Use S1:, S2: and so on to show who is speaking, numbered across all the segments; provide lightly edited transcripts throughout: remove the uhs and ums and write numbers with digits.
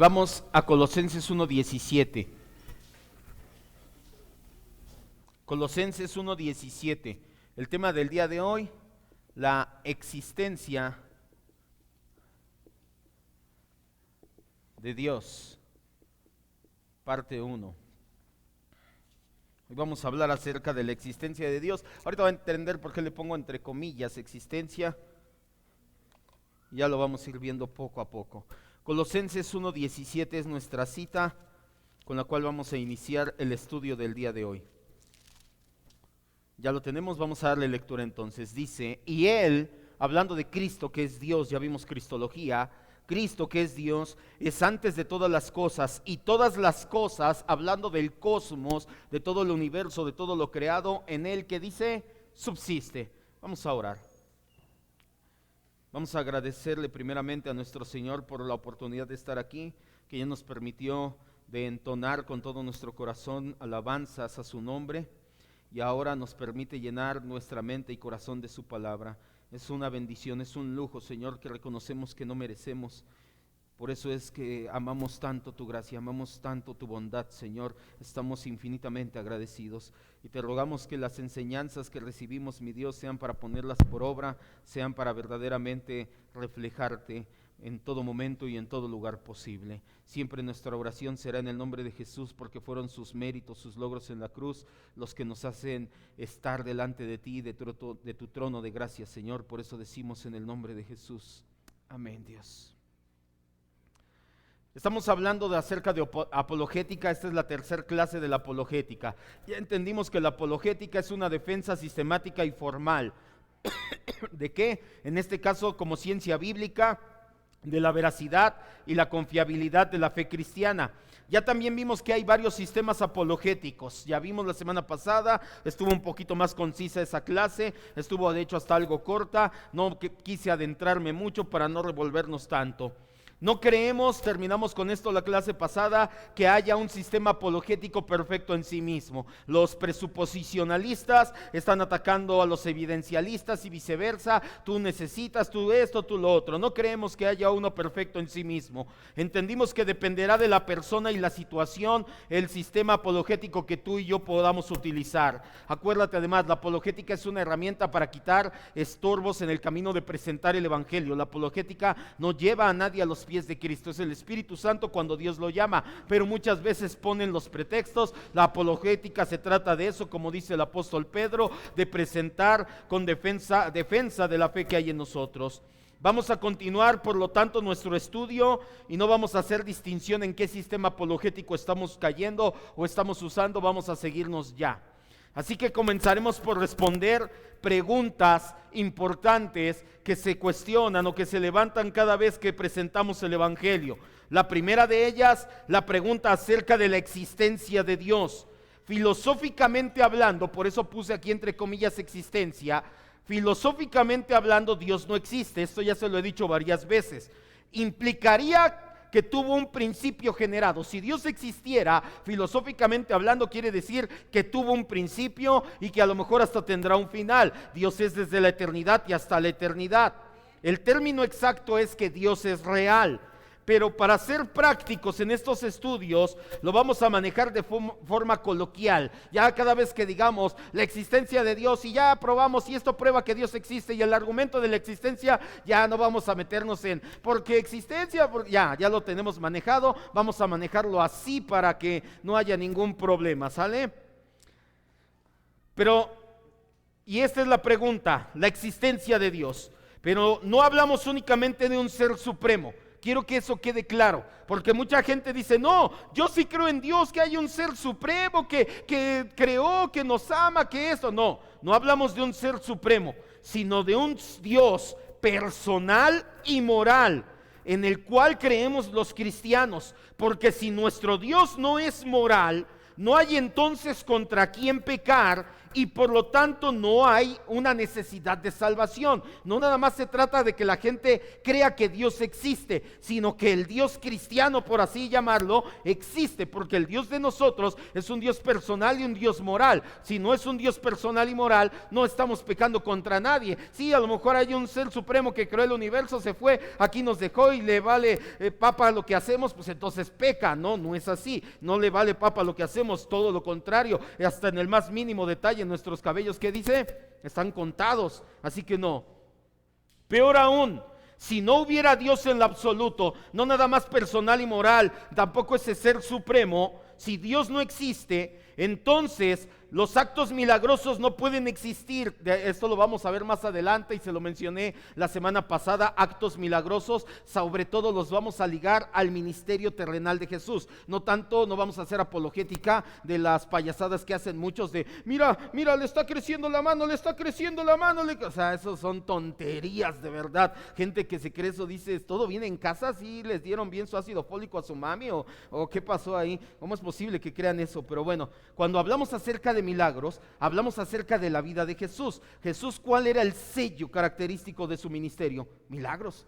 S1: vamos a Colosenses 1:17. Colosenses 1:17. El tema del día de hoy, la existencia de Dios, parte 1. Hoy vamos a hablar acerca de la existencia de Dios. Ahorita va a entender por qué le pongo entre comillas existencia. Ya lo vamos a ir viendo poco a poco. Colosenses 1:17 es nuestra cita con la cual vamos a iniciar el estudio del día de hoy. Ya lo tenemos, vamos a darle lectura entonces. Dice, y Él, hablando de Cristo que es Dios, ya vimos cristología, Cristo que es Dios, es antes de todas las cosas, y todas las cosas, hablando del cosmos, de todo el universo, de todo lo creado, en Él que dice, subsiste. Vamos a orar. Vamos a agradecerle primeramente a nuestro Señor por la oportunidad de estar aquí, que ya nos permitió de entonar con todo nuestro corazón alabanzas a su nombre, y ahora nos permite llenar nuestra mente y corazón de su palabra. Es una bendición, es un lujo, Señor, que reconocemos que no merecemos. Por eso es que amamos tanto tu gracia, amamos tanto tu bondad, Señor. Estamos infinitamente agradecidos y te rogamos que las enseñanzas que recibimos, mi Dios, sean para ponerlas por obra, sean para verdaderamente reflejarte en todo momento y en todo lugar posible. Siempre nuestra oración será en el nombre de Jesús, porque fueron sus méritos, sus logros en la cruz, los que nos hacen estar delante de ti, de tu trono de gracia, Señor. Por eso decimos en el nombre de Jesús. Amén, Dios. Estamos hablando acerca de apologética. Esta es la tercera clase de la apologética. Ya entendimos que la apologética es una defensa sistemática y formal. ¿De qué? En este caso, como ciencia bíblica, de la veracidad y la confiabilidad de la fe cristiana. Ya también vimos que hay varios sistemas apologéticos. Ya vimos la semana pasada, estuvo un poquito más concisa esa clase, estuvo de hecho hasta algo corta, no quise adentrarme mucho para no revolvernos tanto. No creemos, terminamos con esto la clase pasada, que haya un sistema apologético perfecto en sí mismo. Los presuposicionalistas están atacando a los evidencialistas y viceversa. Tú necesitas, tú esto, tú lo otro. No creemos que haya uno perfecto en sí mismo. Entendimos que dependerá de la persona y la situación el sistema apologético que tú y yo podamos utilizar. Acuérdate además, la apologética es una herramienta para quitar estorbos en el camino de presentar el evangelio. La apologética no lleva a nadie a los pies de Cristo, es el Espíritu Santo cuando Dios lo llama, pero muchas veces ponen los pretextos. La apologética se trata de eso, como dice el apóstol Pedro, de presentar con defensa de la fe que hay en nosotros. Vamos a continuar, por lo tanto, nuestro estudio y no vamos a hacer distinción en qué sistema apologético estamos cayendo o estamos usando. Vamos a seguirnos ya. Así que comenzaremos por responder preguntas importantes que se cuestionan o que se levantan cada vez que presentamos el evangelio. La primera de ellas, la pregunta acerca de la existencia de Dios. Filosóficamente hablando, por eso puse aquí entre comillas existencia, filosóficamente hablando Dios no existe. Esto ya se lo he dicho varias veces. Implicaría que tuvo un principio generado. Si Dios existiera, filosóficamente hablando, quiere decir que tuvo un principio y que a lo mejor hasta tendrá un final. Dios es desde la eternidad y hasta la eternidad. El término exacto es que Dios es real. Pero para ser prácticos en estos estudios, lo vamos a manejar de forma coloquial. Ya cada vez que digamos la existencia de Dios y ya probamos y esto prueba que Dios existe y el argumento de la existencia, ya no vamos a meternos en porque existencia, ya lo tenemos manejado. Vamos a manejarlo así para que no haya ningún problema, ¿sale? Pero, y esta es la pregunta, la existencia de Dios. Pero no hablamos únicamente de un ser supremo. Quiero que eso quede claro, porque mucha gente dice, no, yo sí creo en Dios, que hay un ser supremo que creó, que nos ama, que esto. No hablamos de un ser supremo, sino de un Dios personal y moral, en el cual creemos los cristianos, porque si nuestro Dios no es moral, no hay entonces contra quién pecar y por lo tanto no hay una necesidad de salvación. No nada más se trata de que la gente crea que Dios existe, sino que el Dios cristiano, por así llamarlo, existe, porque el Dios de nosotros es un Dios personal y un Dios moral. Si no es un Dios personal y moral, no estamos pecando contra nadie. Sí, a lo mejor hay un ser supremo que creó el universo, se fue, aquí nos dejó y le vale papa lo que hacemos, pues entonces peca. No, no es así, no le vale papa lo que hacemos, todo lo contrario, hasta en el más mínimo detalle nuestros cabellos, ¿qué dice? Están contados, así que no. Peor aún, si no hubiera Dios en lo absoluto, no nada más personal y moral, tampoco ese ser supremo, si Dios no existe, entonces los actos milagrosos no pueden existir. Esto lo vamos a ver más adelante y se lo mencioné la semana pasada. Actos milagrosos, sobre todo los vamos a ligar al ministerio terrenal de Jesús. No tanto, no vamos a hacer apologética de las payasadas que hacen muchos de, mira, le está creciendo la mano, o sea, eso son tonterías de verdad. Gente que se cree eso, dice, ¿todo bien en casa? ¿Sí les dieron bien su ácido fólico a su mami? ¿O qué pasó ahí? ¿Cómo es posible que crean eso? Pero bueno, cuando hablamos acerca de milagros, hablamos acerca de la vida de Jesús. Jesús, ¿cuál era el sello característico de su ministerio? Milagros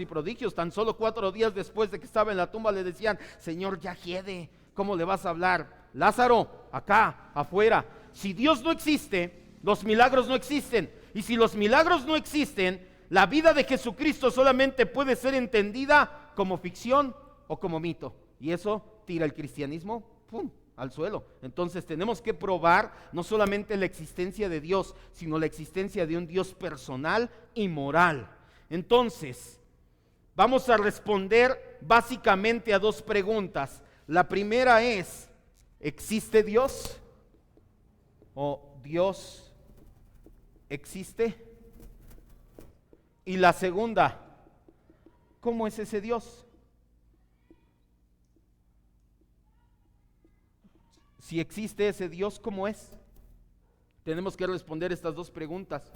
S1: y prodigios. Tan solo 4 días después de que estaba en la tumba le decían, Señor, ya hiede, ¿cómo le vas a hablar? Lázaro, acá, afuera. Si Dios no existe, los milagros no existen. Y si los milagros no existen, la vida de Jesucristo solamente puede ser entendida como ficción o como mito. Y eso tira el cristianismo, ¡pum!, al suelo. Entonces tenemos que probar no solamente la existencia de Dios, sino la existencia de un Dios personal y moral. Entonces, vamos a responder básicamente a 2 preguntas. La primera es, ¿existe Dios? ¿O Dios existe? Y la segunda, ¿cómo es ese Dios? Si existe ese Dios, ¿cómo es? Tenemos que responder estas 2 preguntas.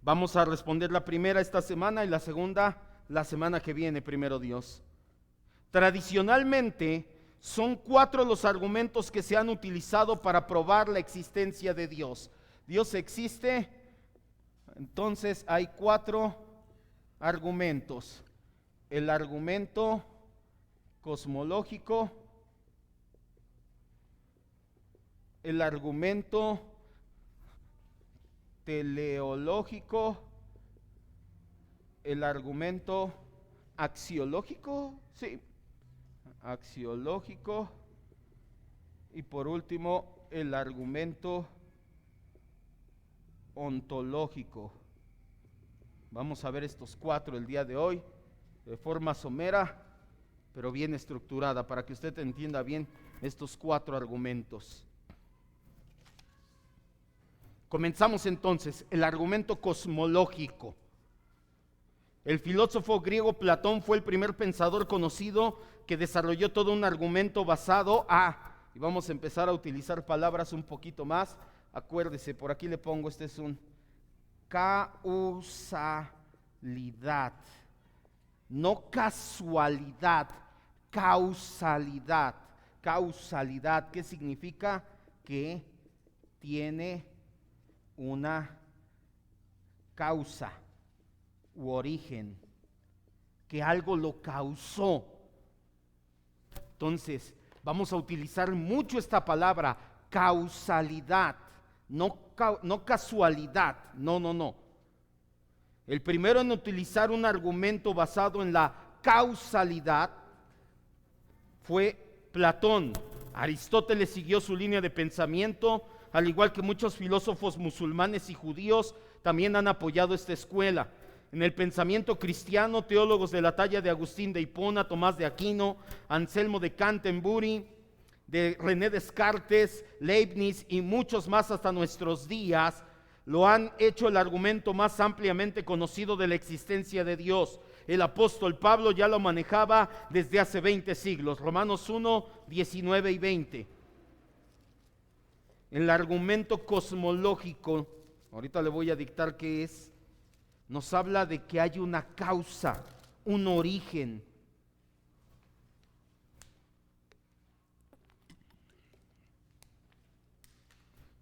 S1: Vamos a responder la primera esta semana y la segunda la semana que viene, primero Dios. Tradicionalmente son 4 los argumentos que se han utilizado para probar la existencia de Dios. Dios existe, entonces hay 4 argumentos. El argumento cosmológico, el argumento teleológico, el argumento axiológico, sí, axiológico, y por último el argumento ontológico. Vamos a ver estos 4 el día de hoy de forma somera, pero bien estructurada, para que usted entienda bien estos 4 argumentos. Comenzamos entonces, el argumento cosmológico. El filósofo griego Platón fue el primer pensador conocido que desarrolló todo un argumento basado y vamos a empezar a utilizar palabras un poquito más. Acuérdese, por aquí le pongo, este es un causalidad, no casualidad, causalidad. Causalidad, ¿qué significa? Que tiene una causa u origen, que algo lo causó. Entonces, vamos a utilizar mucho esta palabra, causalidad, no casualidad, no. El primero en utilizar un argumento basado en la causalidad fue Platón. Aristóteles siguió su línea de pensamiento, al igual que muchos filósofos musulmanes y judíos también han apoyado esta escuela. En el pensamiento cristiano, teólogos de la talla de Agustín de Hipona, Tomás de Aquino, Anselmo de Canterbury, de René Descartes, Leibniz y muchos más hasta nuestros días, lo han hecho el argumento más ampliamente conocido de la existencia de Dios. El apóstol Pablo ya lo manejaba desde hace 20 siglos, Romanos 1, 19 y 20. El argumento cosmológico, ahorita le voy a dictar qué es, nos habla de que hay una causa, un origen.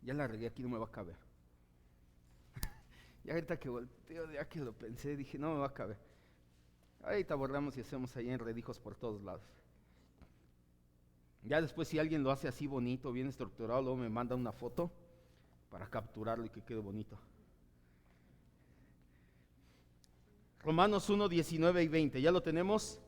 S1: Ya la regué, aquí no me va a caber. Ya ahorita que volteo, ya que lo pensé, dije, no me va a caber. Ahorita borramos y hacemos ahí enredijos por todos lados. Ya después, si alguien lo hace así bonito, bien estructurado, luego me manda una foto para capturarlo y que quede bonito. Romanos 1, 19 y 20, ¿ya lo tenemos?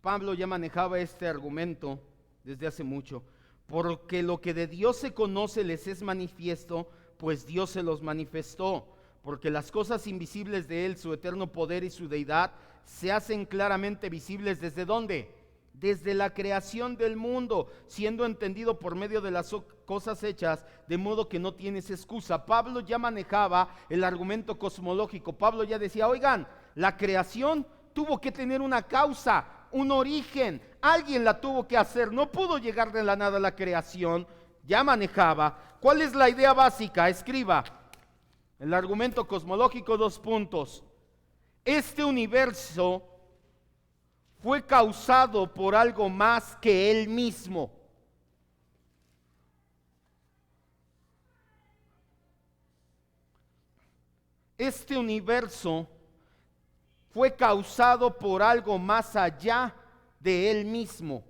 S1: Pablo ya manejaba este argumento desde hace mucho. Porque lo que de Dios se conoce les es manifiesto, pues Dios se los manifestó. Porque las cosas invisibles de Él, su eterno poder y su deidad, se hacen claramente visibles. ¿Desde dónde? Desde la creación del mundo, siendo entendido por medio de las cosas hechas, de modo que no tienes excusa. Pablo ya manejaba el argumento cosmológico. Pablo ya decía, oigan, la creación tuvo que tener una causa, un origen, alguien la tuvo que hacer, no pudo llegar de la nada a la creación. Ya manejaba. ¿Cuál es la idea básica? Escriba el argumento cosmológico, 2 puntos. Este universo fue causado por algo más que él mismo. Este universo fue causado por algo más allá de él mismo.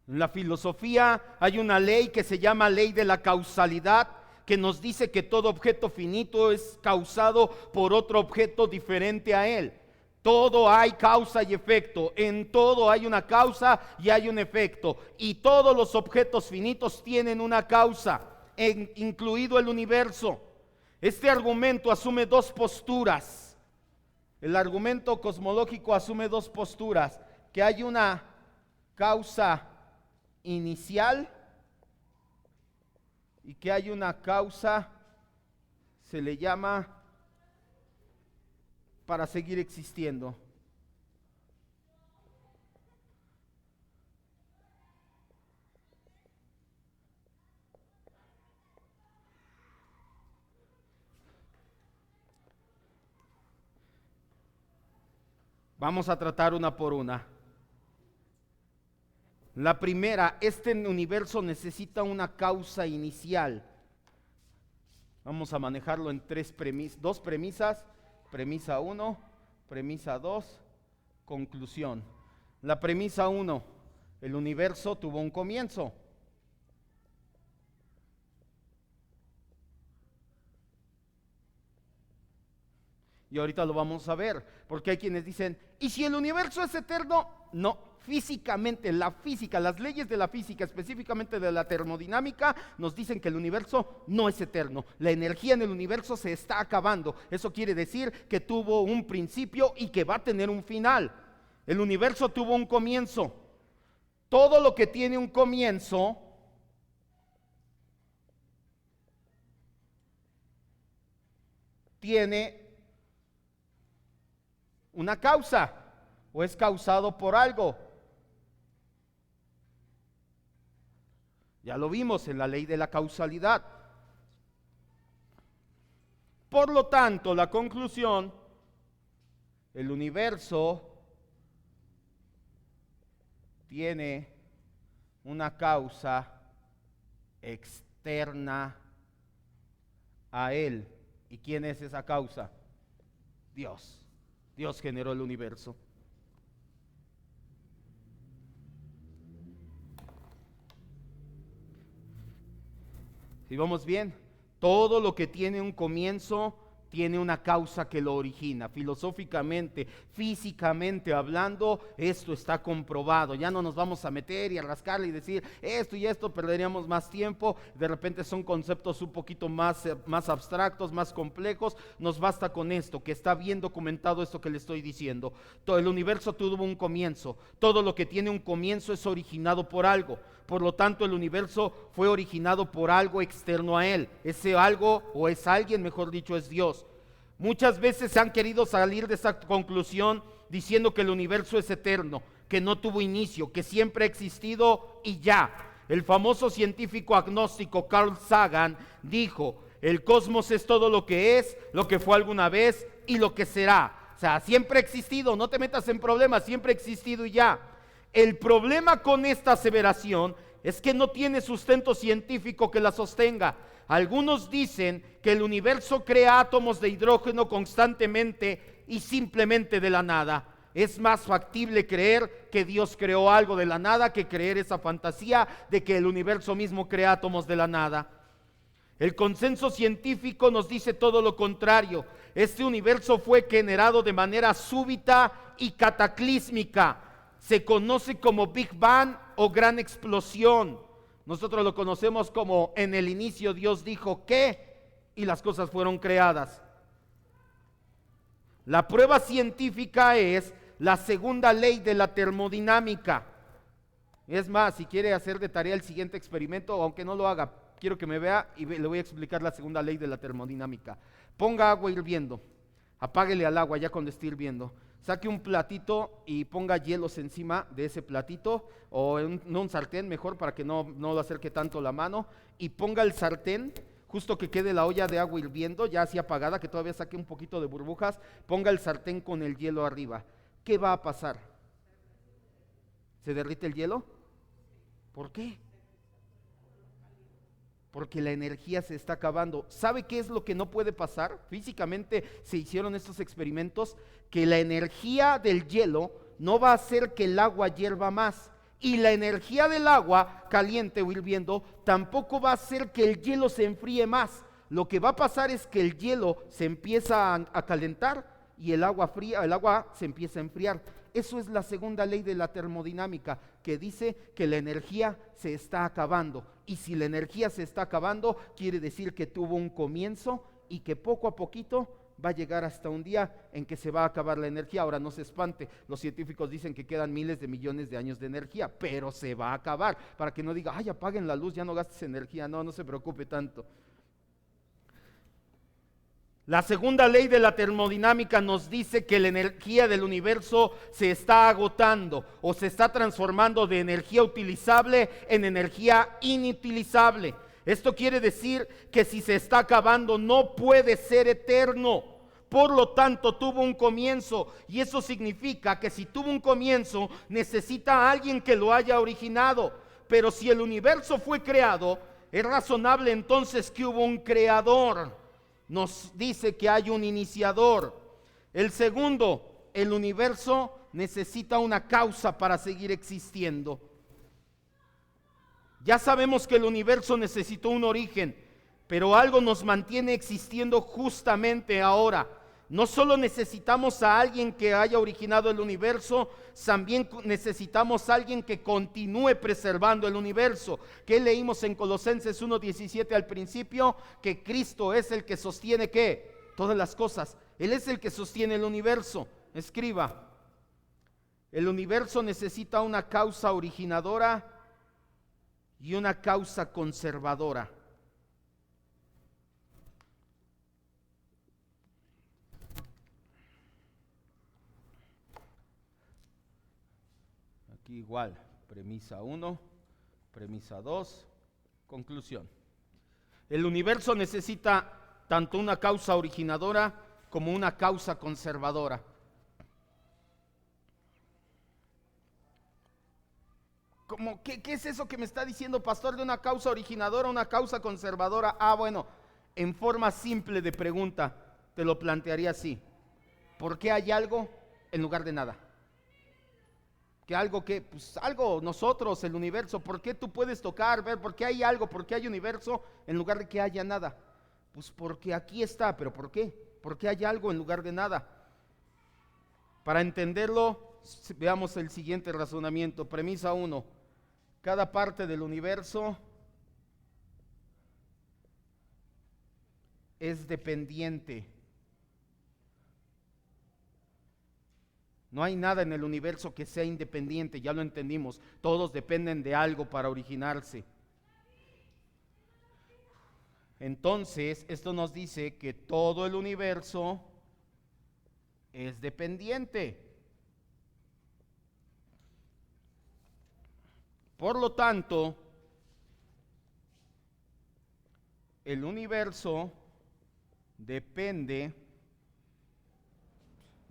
S1: En la filosofía hay una ley que se llama ley de la causalidad, que nos dice que todo objeto finito es causado por otro objeto diferente a él. Todo hay causa y efecto, en todo hay una causa y hay un efecto, y todos los objetos finitos tienen una causa, incluido el universo. Este argumento asume 2 posturas. El argumento cosmológico asume 2 posturas, que hay una causa inicial y que hay una causa, se le llama para seguir existiendo. Vamos a tratar una por una. La primera, este universo necesita una causa inicial. Vamos a manejarlo en 2 premisas. Premisa 1, premisa 2, conclusión. La premisa 1, el universo tuvo un comienzo. Y ahorita lo vamos a ver, porque hay quienes dicen, ¿y si el universo es eterno? No, físicamente, la física, las leyes de la física, específicamente de la termodinámica, nos dicen que el universo no es eterno. La energía en el universo se está acabando. Eso quiere decir que tuvo un principio y que va a tener un final. El universo tuvo un comienzo. Todo lo que tiene un comienzo tiene una causa o es causado por algo. Ya lo vimos en la ley de la causalidad. Por lo tanto, la conclusión, el universo tiene una causa externa a él. ¿Y quién es esa causa? Dios. Dios generó el universo. Si vamos bien, todo lo que tiene un comienzo tiene una causa que lo origina. Filosóficamente, físicamente hablando, esto está comprobado. Ya no nos vamos a meter y a rascarle y decir esto y esto, perderíamos más tiempo. De repente son conceptos un poquito más abstractos, más complejos. Nos basta con esto, que está bien documentado esto que le estoy diciendo. Todo el universo tuvo un comienzo. Todo lo que tiene un comienzo es originado por algo. Por lo tanto, el universo fue originado por algo externo a él. Ese algo, o es alguien, mejor dicho, es Dios. Muchas veces se han querido salir de esa conclusión diciendo que el universo es eterno, que no tuvo inicio, que siempre ha existido y ya. El famoso científico agnóstico Carl Sagan dijo: el cosmos es todo lo que es, lo que fue alguna vez y lo que será. O sea, siempre ha existido, no te metas en problemas, siempre ha existido y ya. El problema con esta aseveración es que no tiene sustento científico que la sostenga. Algunos dicen que el universo crea átomos de hidrógeno constantemente y simplemente de la nada. Es más factible creer que Dios creó algo de la nada que creer esa fantasía de que el universo mismo crea átomos de la nada. El consenso científico nos dice todo lo contrario. Este universo fue generado de manera súbita y cataclísmica. Se conoce como Big Bang o gran explosión. Nosotros lo conocemos como en el inicio Dios dijo que y las cosas fueron creadas. La prueba científica es la segunda ley de la termodinámica. Es más, si quiere hacer de tarea el siguiente experimento, aunque no lo haga, quiero que me vea y le voy a explicar la segunda ley de la termodinámica. Ponga agua hirviendo, apáguele al agua ya cuando esté hirviendo. Saque un platito y ponga hielos encima de ese platito, o no un sartén mejor para que no lo acerque tanto la mano, y ponga el sartén justo que quede la olla de agua hirviendo, ya así apagada, que todavía saque un poquito de burbujas, ponga el sartén con el hielo arriba. ¿Qué va a pasar? ¿Se derrite el hielo? ¿Por qué? Porque la energía se está acabando. ¿Sabe qué es lo que no puede pasar? Físicamente se hicieron estos experimentos, que la energía del hielo no va a hacer que el agua hierva más. Y la energía del agua caliente o hirviendo tampoco va a hacer que el hielo se enfríe más. Lo que va a pasar es que el hielo se empieza a calentar y el agua fría, el agua se empieza a enfriar. Eso es la segunda ley de la termodinámica, que dice que la energía se está acabando. Y si la energía se está acabando, quiere decir que tuvo un comienzo y que poco a poquito va a llegar hasta un día en que se va a acabar la energía. Ahora no se espante, los científicos dicen que quedan miles de millones de años de energía, pero se va a acabar, para que no diga, ay, apaguen la luz, ya no gastes energía. No se preocupe tanto. La segunda ley de la termodinámica nos dice que la energía del universo se está agotando o se está transformando de energía utilizable en energía inutilizable. Esto quiere decir que si se está acabando no puede ser eterno. Por lo tanto, tuvo un comienzo, y eso significa que si tuvo un comienzo, necesita a alguien que lo haya originado. Pero si el universo fue creado, es razonable entonces que hubo un creador. Nos dice que hay un iniciador. El segundo, el universo necesita una causa para seguir existiendo. Ya sabemos que el universo necesitó un origen, pero algo nos mantiene existiendo justamente ahora. No solo necesitamos a alguien que haya originado el universo, también necesitamos a alguien que continúe preservando el universo. ¿Qué leímos en Colosenses 1:17 al principio? Que Cristo es el que sostiene ¿qué? Todas las cosas. Él es el que sostiene el universo. Escriba. El universo necesita una causa originadora y una causa conservadora. Aquí igual, premisa 1, premisa 2, conclusión. El universo necesita tanto una causa originadora como una causa conservadora. ¿Qué es eso que me está diciendo, pastor, de una causa originadora, una causa conservadora? Bueno, en forma simple de pregunta, te lo plantearía así. ¿Por qué hay algo en lugar de nada? Algo nosotros, el universo, ¿por qué tú puedes tocar, ver, por qué hay algo, por qué hay universo en lugar de que haya nada? Pues porque aquí está, pero ¿por qué? ¿Por qué hay algo en lugar de nada? Para entenderlo, veamos el siguiente razonamiento. Premisa 1, cada parte del universo es dependiente. No hay nada en el universo que sea independiente, ya lo entendimos. Todos dependen de algo para originarse. Entonces, esto nos dice que todo el universo es dependiente. Por lo tanto, el universo depende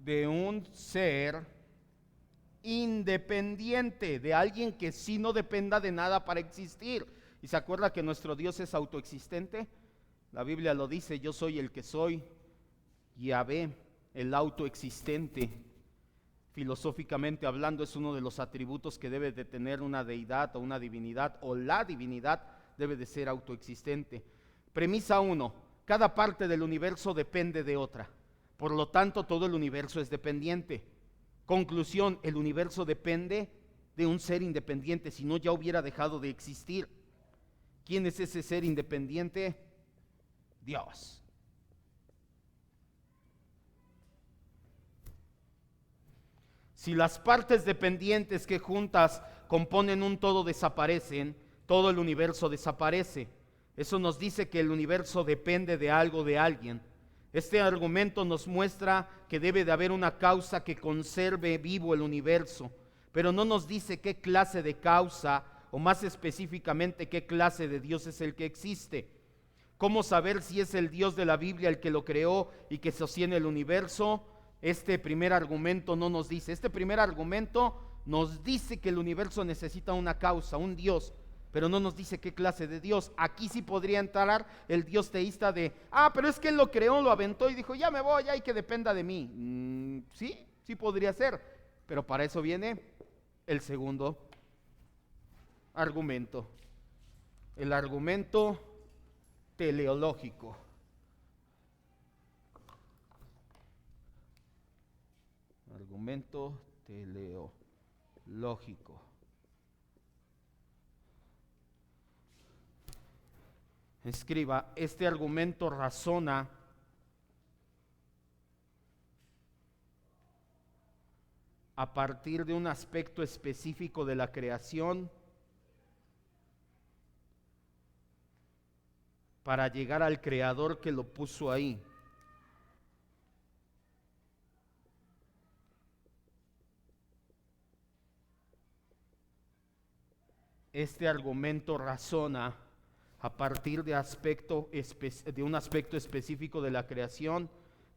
S1: de un ser independiente, de alguien que sí no dependa de nada para existir. ¿Y se acuerda que nuestro Dios es autoexistente? La Biblia lo dice: yo soy el que soy, Yahvé, el autoexistente. Filosóficamente hablando, es uno de los atributos que debe de tener una deidad o una divinidad, o la divinidad debe de ser autoexistente. Premisa 1: cada parte del universo depende de otra, por lo tanto todo el universo es dependiente. Conclusión: el universo depende de un ser independiente, si no ya hubiera dejado de existir. ¿Quién es ese ser independiente? Dios. Si las partes dependientes que juntas componen un todo desaparecen, todo el universo desaparece. Eso nos dice que el universo depende de algo, de alguien. Este argumento nos muestra que debe de haber una causa que conserve vivo el universo, pero no nos dice qué clase de causa, o más específicamente qué clase de Dios es el que existe. ¿Cómo saber si es el Dios de la Biblia el que lo creó y que sostiene el universo? Este primer argumento no nos dice. Este primer argumento nos dice que el universo necesita una causa, un Dios, pero no nos dice qué clase de Dios. Aquí sí podría entrar el Dios teísta de: pero es que Él lo creó, lo aventó y dijo: ya me voy, ya, y que dependa de mí. Sí podría ser, pero para eso viene el segundo argumento, el argumento teleológico. Argumento teleológico. Escriba: este argumento razona a partir de un aspecto específico de la creación para llegar al creador que lo puso ahí. Este argumento razona a partir de un aspecto específico de la creación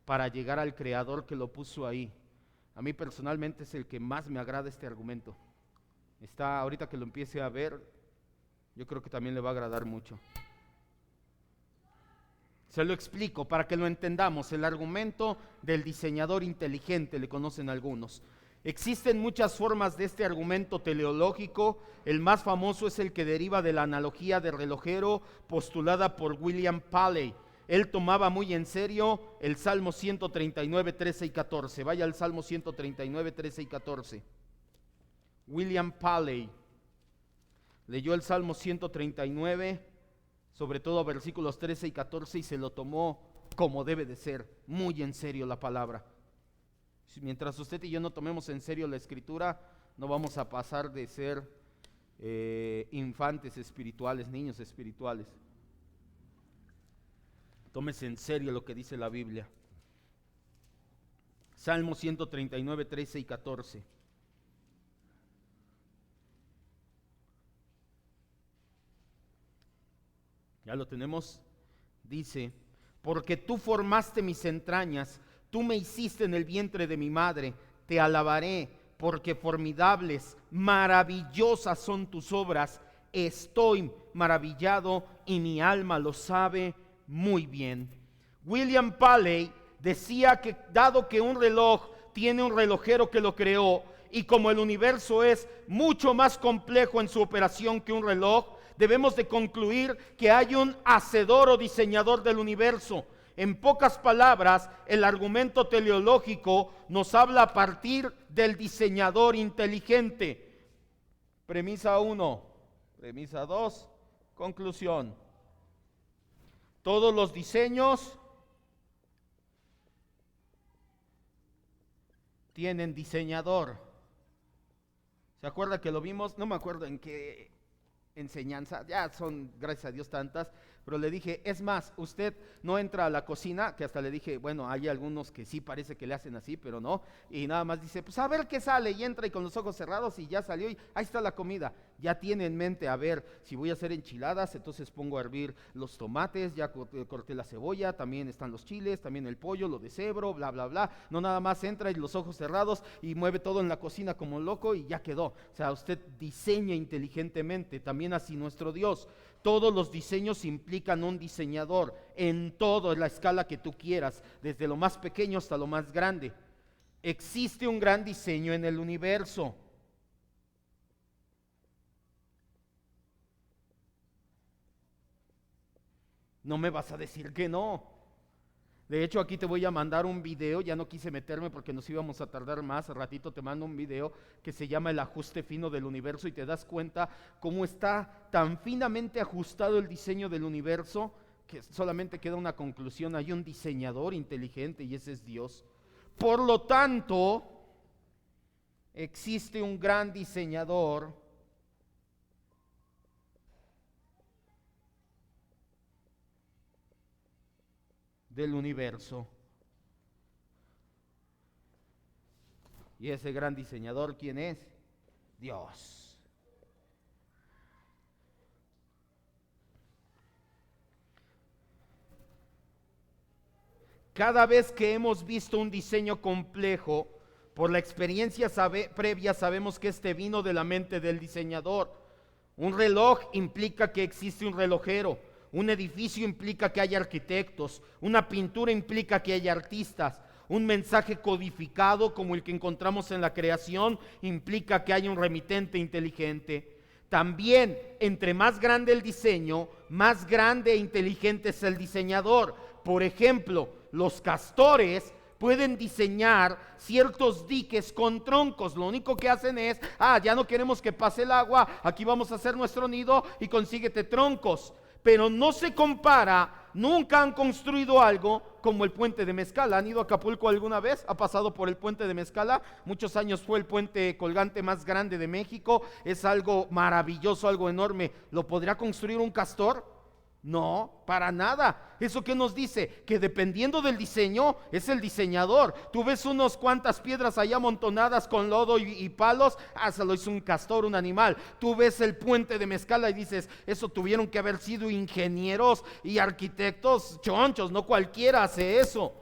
S1: para llegar al creador que lo puso ahí. A mí personalmente es el que más me agrada este argumento. Ahorita que lo empiece a ver, yo creo que también le va a agradar mucho. Se lo explico para que lo entendamos. El argumento del diseñador inteligente, le conocen algunos. Existen muchas formas de este argumento teleológico. El más famoso es el que deriva de la analogía de relojero postulada por William Paley. Él tomaba muy en serio el Salmo 139, 13 y 14. Vaya al Salmo 139, 13 y 14. William Paley leyó el Salmo 139, sobre todo versículos 13 y 14, y se lo tomó como debe de ser, muy en serio la palabra. Mientras usted y yo no tomemos en serio la Escritura, no vamos a pasar de ser infantes espirituales, niños espirituales. Tómese en serio lo que dice la Biblia. Salmo 139, 13 y 14. ¿Ya lo tenemos? Dice: porque tú formaste mis entrañas, tú me hiciste en el vientre de mi madre, te alabaré, porque formidables, maravillosas son tus obras. Estoy maravillado y mi alma lo sabe muy bien. William Paley decía que dado que un reloj tiene un relojero que lo creó, y como el universo es mucho más complejo en su operación que un reloj, debemos de concluir que hay un hacedor o diseñador del universo. En pocas palabras, el argumento teleológico nos habla a partir del diseñador inteligente. Premisa 1. Premisa 2. Conclusión. Todos los diseños tienen diseñador. ¿Se acuerda que lo vimos? No me acuerdo en qué enseñanza, ya son, gracias a Dios, tantas, pero le dije: es más, usted no entra a la cocina, que hasta le dije, bueno, hay algunos que sí parece que le hacen así, pero no, y nada más dice: pues a ver qué sale, y entra y con los ojos cerrados y ya salió y ahí está la comida. Ya tiene en mente, a ver, si voy a hacer enchiladas, entonces pongo a hervir los tomates, ya corté la cebolla, también están los chiles, también el pollo, lo deshebro, bla, bla, bla. No nada más entra y los ojos cerrados y mueve todo en la cocina como loco y ya quedó. O sea, usted diseña inteligentemente, también así nuestro Dios. Todos los diseños implican un diseñador, en toda la escala que tú quieras, desde lo más pequeño hasta lo más grande. Existe un gran diseño en el universo. No me vas a decir que no. De hecho, aquí te voy a mandar un video, ya no quise meterme porque nos íbamos a tardar más, al ratito te mando un video que se llama El ajuste fino del universo y te das cuenta cómo está tan finamente ajustado el diseño del universo que solamente queda una conclusión: hay un diseñador inteligente y ese es Dios. Por lo tanto, existe un gran diseñador del universo. Y ese gran diseñador, ¿quién es? Dios. Cada vez que hemos visto un diseño complejo, por la experiencia previa sabemos que este vino de la mente del diseñador. Un reloj implica que existe un relojero. Un edificio implica que hay arquitectos. Una pintura implica que hay artistas. Un mensaje codificado como el que encontramos en la creación implica que hay un remitente inteligente. También, entre más grande el diseño, más grande e inteligente es el diseñador. Por ejemplo, los castores pueden diseñar ciertos diques con troncos. Lo único que hacen es, ya no queremos que pase el agua, aquí vamos a hacer nuestro nido y consíguete troncos. Pero no se compara, nunca han construido algo como el puente de Mezcala. ¿Han ido a Acapulco alguna vez? ¿Ha pasado por el puente de Mezcala? Muchos años fue el puente colgante más grande de México. Es algo maravilloso, algo enorme. ¿Lo podría construir un castor? No, para nada. ¿Eso qué nos dice? Que dependiendo del diseño, es el diseñador. Tú ves unas cuantas piedras allá amontonadas con lodo y palos, se lo hizo un castor, un animal. Tú ves el puente de Mezcala y dices, eso tuvieron que haber sido ingenieros y arquitectos chonchos, no cualquiera hace eso.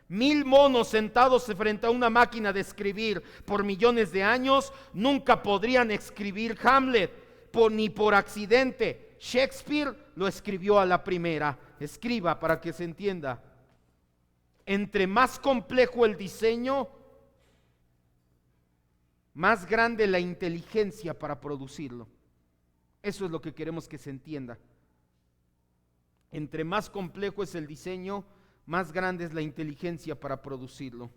S1: 1000 monos sentados frente a una máquina de escribir por millones de años nunca podrían escribir Hamlet, ni por accidente. Shakespeare lo escribió a la primera. Escriba para que se entienda. Entre más complejo el diseño, más grande la inteligencia para producirlo. Eso es lo que queremos que se entienda. Entre más complejo es el diseño, más grande es la inteligencia para producirlo.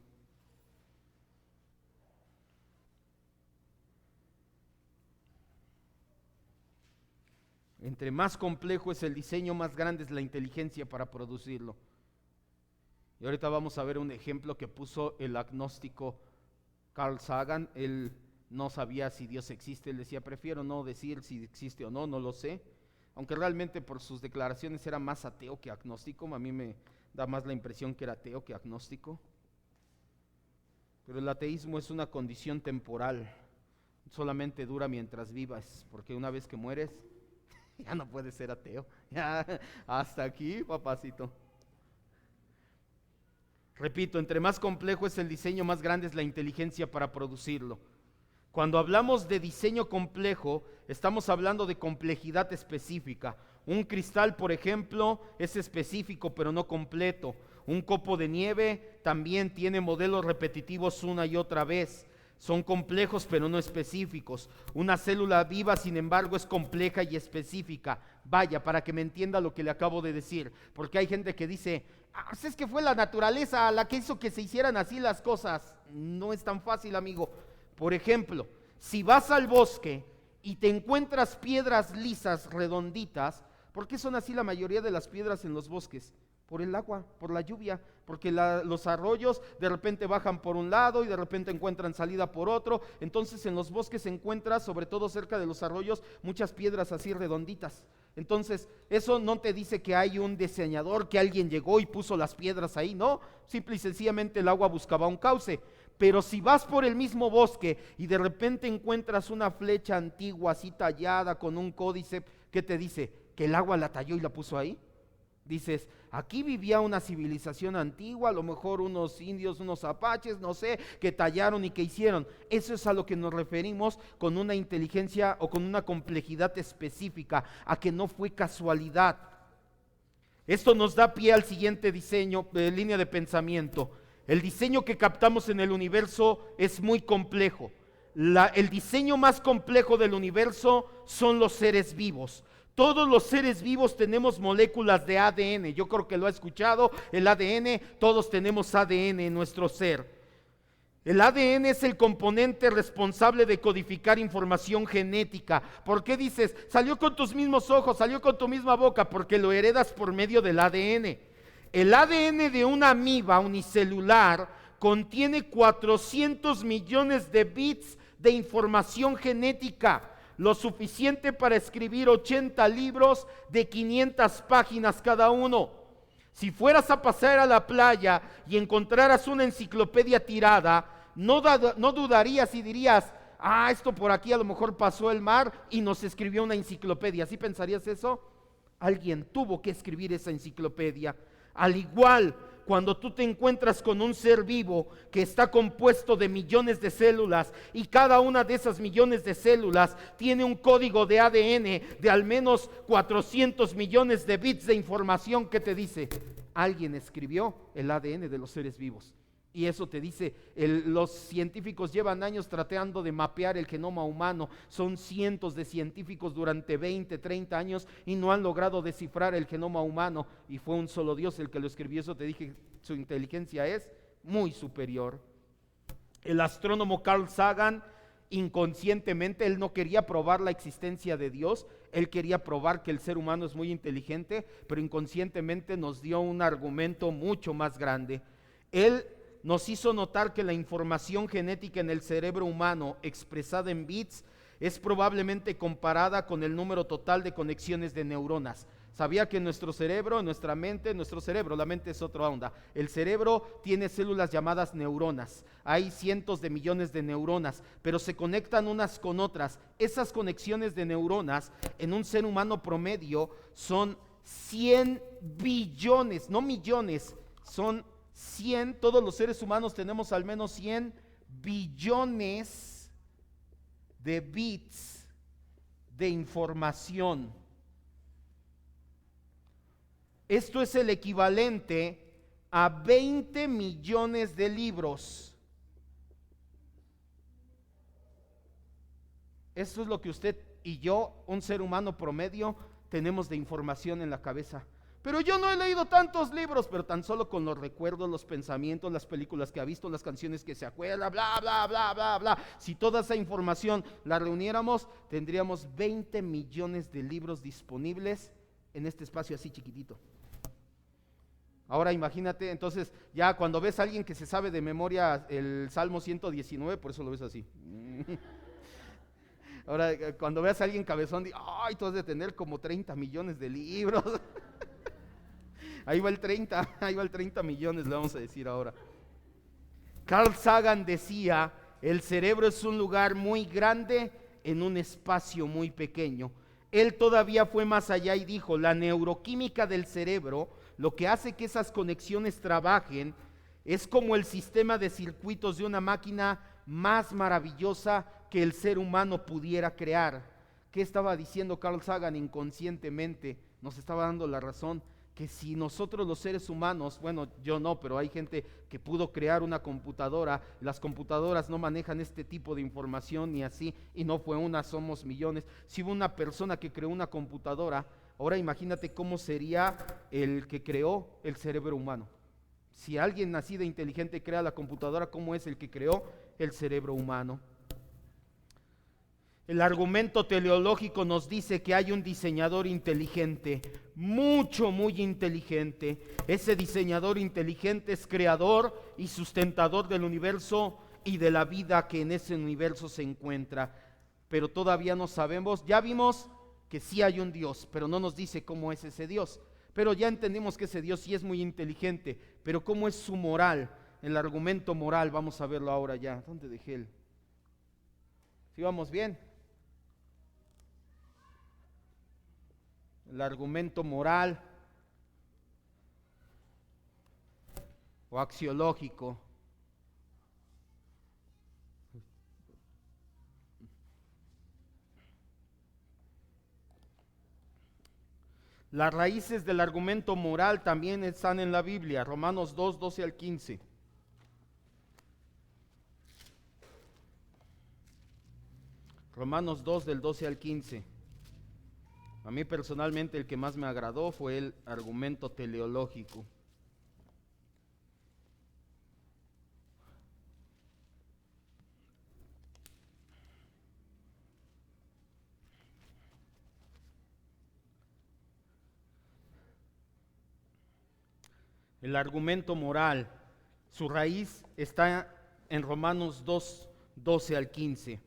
S1: Entre más complejo es el diseño, más grande es la inteligencia para producirlo. Y ahorita vamos a ver un ejemplo que puso el agnóstico Carl Sagan. Él no sabía si Dios existe. Él decía, prefiero no decir si existe o no, no lo sé. Aunque realmente por sus declaraciones era más ateo que agnóstico. A mí me da más la impresión que era ateo que agnóstico. Pero el ateísmo es una condición temporal. Solamente dura mientras vivas, porque una vez que mueres, ya no puedes ser ateo. Ya, hasta aquí, papacito. Repito, entre más complejo es el diseño, más grande es la inteligencia para producirlo. Cuando hablamos de diseño complejo, estamos hablando de complejidad específica. Un cristal, por ejemplo, es específico pero no completo. Un copo de nieve también tiene modelos repetitivos una y otra vez. Son complejos pero no específicos. Una célula viva, sin embargo, es compleja y específica. Vaya, para que me entienda lo que le acabo de decir. Porque hay gente que dice, es que fue la naturaleza la que hizo que se hicieran así las cosas. No es tan fácil, amigo. Por ejemplo, si vas al bosque y te encuentras piedras lisas, redonditas, ¿por qué son así la mayoría de las piedras en los bosques? Por el agua, por la lluvia, porque los arroyos de repente bajan por un lado y de repente encuentran salida por otro. Entonces en los bosques se encuentra, sobre todo cerca de los arroyos, muchas piedras así redonditas. Entonces eso no te dice que hay un diseñador, que alguien llegó y puso las piedras ahí, no, simple y sencillamente el agua buscaba un cauce. Pero si vas por el mismo bosque y de repente encuentras una flecha antigua así tallada con un códice, ¿qué te dice? ¿Que el agua la talló y la puso ahí? Dices, aquí vivía una civilización antigua, a lo mejor unos indios, unos apaches, no sé, que tallaron y que hicieron. Eso es a lo que nos referimos con una inteligencia o con una complejidad específica, a que no fue casualidad. Esto nos da pie al siguiente diseño, línea de pensamiento. El diseño que captamos en el universo es muy complejo. El diseño más complejo del universo son los seres vivos. Todos los seres vivos tenemos moléculas de ADN. Yo creo que lo ha escuchado, el ADN, todos tenemos ADN en nuestro ser. El ADN es el componente responsable de codificar información genética. ¿Por qué dices, salió con tus mismos ojos, salió con tu misma boca? Porque lo heredas por medio del ADN. El ADN de una amiba unicelular contiene 400 millones de bits de información genética, lo suficiente para escribir 80 libros de 500 páginas cada uno. Si fueras a pasar a la playa y encontraras una enciclopedia tirada, no dudarías y dirías, esto por aquí a lo mejor pasó el mar y nos escribió una enciclopedia. ¿Sí pensarías eso? Alguien tuvo que escribir esa enciclopedia. Al igual, cuando tú te encuentras con un ser vivo que está compuesto de millones de células y cada una de esas millones de células tiene un código de ADN de al menos 400 millones de bits de información que te dice, alguien escribió el ADN de los seres vivos. Y eso te dice, los científicos llevan años tratando de mapear el genoma humano. Son cientos de científicos durante 20, 30 años y no han logrado descifrar el genoma humano. Y fue un solo Dios el que lo escribió. Eso te dije, su inteligencia es muy superior. El astrónomo Carl Sagan, inconscientemente, él no quería probar la existencia de Dios. Él quería probar que el ser humano es muy inteligente, pero inconscientemente nos dio un argumento mucho más grande. Él nos hizo notar que la información genética en el cerebro humano expresada en bits es probablemente comparada con el número total de conexiones de neuronas. Sabía que en nuestro cerebro, en nuestra mente, la mente es otra onda. El cerebro tiene células llamadas neuronas. Hay cientos de millones de neuronas, pero se conectan unas con otras. Esas conexiones de neuronas en un ser humano promedio son 100 billones, no millones, son 100, todos los seres humanos tenemos al menos 100 billones de bits de información. Esto es el equivalente a 20 millones de libros. Esto es lo que usted y yo, un ser humano promedio, tenemos de información en la cabeza. Pero yo no he leído tantos libros, pero tan solo con los recuerdos, los pensamientos, las películas que ha visto, las canciones que se acuerda, bla, bla, bla, bla, bla. Si toda esa información la reuniéramos, tendríamos 20 millones de libros disponibles en este espacio así chiquitito. Ahora imagínate, entonces, ya cuando ves a alguien que se sabe de memoria el Salmo 119, por eso lo ves así. Ahora, cuando veas a alguien cabezón, tú has de tener como 30 millones de libros. Ahí va el 30 millones, le vamos a decir ahora. Carl Sagan decía, el cerebro es un lugar muy grande en un espacio muy pequeño. Él todavía fue más allá y dijo, la neuroquímica del cerebro, lo que hace que esas conexiones trabajen, es como el sistema de circuitos de una máquina más maravillosa que el ser humano pudiera crear. ¿Qué estaba diciendo Carl Sagan inconscientemente? Nos estaba dando la razón. Que si nosotros los seres humanos, bueno, yo no, pero hay gente que pudo crear una computadora, las computadoras no manejan este tipo de información ni así, y no fue una, somos millones. Si hubo una persona que creó una computadora, ahora imagínate cómo sería el que creó el cerebro humano. Si alguien así de inteligente crea la computadora, ¿cómo es el que creó el cerebro humano? El argumento teleológico nos dice que hay un diseñador inteligente, muy inteligente. Ese diseñador inteligente es creador y sustentador del universo y de la vida que en ese universo se encuentra. Pero todavía no sabemos, ya vimos que sí hay un Dios, pero no nos dice cómo es ese Dios. Pero ya entendimos que ese Dios sí es muy inteligente, pero cómo es su moral. el argumento moral, vamos a verlo ahora ya. ¿Dónde dejé el? ¿Sí vamos bien? El argumento moral o axiológico. Las raíces del argumento moral también están en la Biblia, Romanos 2, 12 al 15. Romanos 2 del 12 al 15. A mí personalmente el que más me agradó fue el argumento teleológico. El argumento moral, su raíz está en Romanos 2, 12 al 15.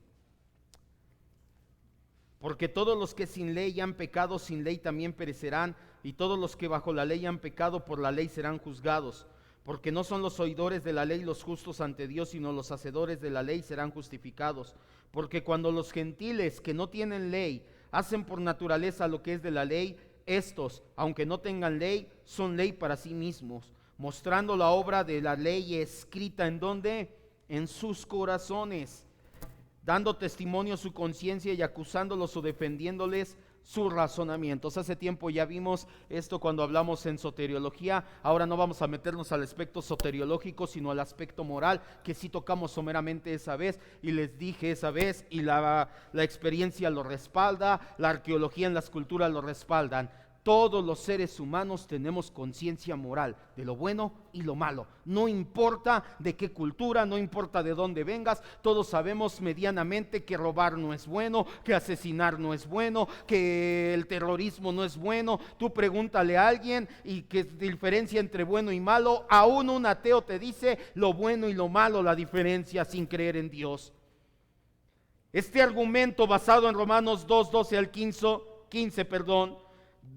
S1: Porque todos los que sin ley han pecado, sin ley también perecerán, y todos los que bajo la ley han pecado, por la ley serán juzgados. Porque no son los oidores de la ley los justos ante Dios, sino los hacedores de la ley serán justificados. Porque cuando los gentiles que no tienen ley hacen por naturaleza lo que es de la ley, estos, aunque no tengan ley, son ley para sí mismos, mostrando la obra de la ley escrita en donde, en sus corazones, dando testimonio su conciencia y acusándolos o defendiéndoles sus razonamientos. Hace tiempo ya vimos esto cuando hablamos en soteriología. Ahora no vamos a meternos al aspecto soteriológico, sino al aspecto moral, que sí tocamos someramente esa vez, y les dije esa vez, y la experiencia lo respalda, la arqueología en las culturas lo respaldan. Todos los seres humanos tenemos conciencia moral de lo bueno y lo malo. No importa de qué cultura, no importa de dónde vengas, todos sabemos medianamente que robar no es bueno, que asesinar no es bueno, que el terrorismo no es bueno. Tú pregúntale a alguien y qué diferencia entre bueno y malo. Aún un ateo te dice lo bueno y lo malo, la diferencia, sin creer en Dios. Este argumento basado en Romanos 2, 12 al 15,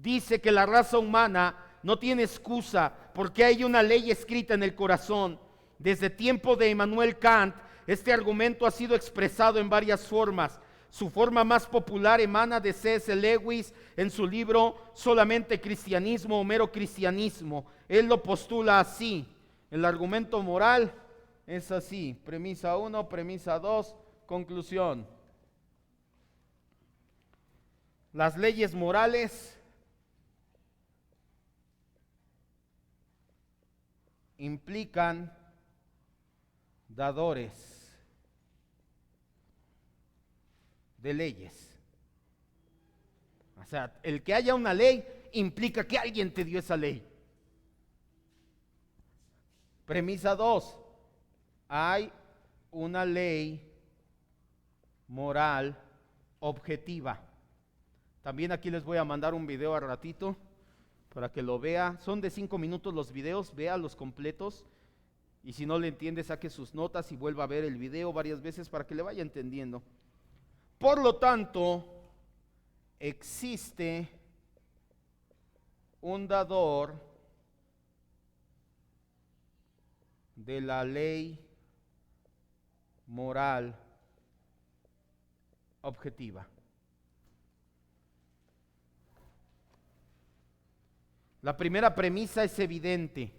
S1: dice que la raza humana no tiene excusa porque hay una ley escrita en el corazón. Desde tiempo de Immanuel Kant, este argumento ha sido expresado en varias formas. Su forma más popular emana de C.S. Lewis en su libro Solamente Cristianismo o Mero Cristianismo. Él lo postula así. El argumento moral es así: premisa 1, premisa 2, conclusión. Las leyes morales implican dadores de leyes. O sea, el que haya una ley implica que alguien te dio esa ley. Premisa 2. Hay una ley moral objetiva. También aquí les voy a mandar un video al ratito para que lo vea. Son de 5 minutos los videos, vea los completos. Y si no le entiende, saque sus notas y vuelva a ver el video varias veces para que le vaya entendiendo. Por lo tanto, existe un dador de la ley moral objetiva. La primera premisa es evidente.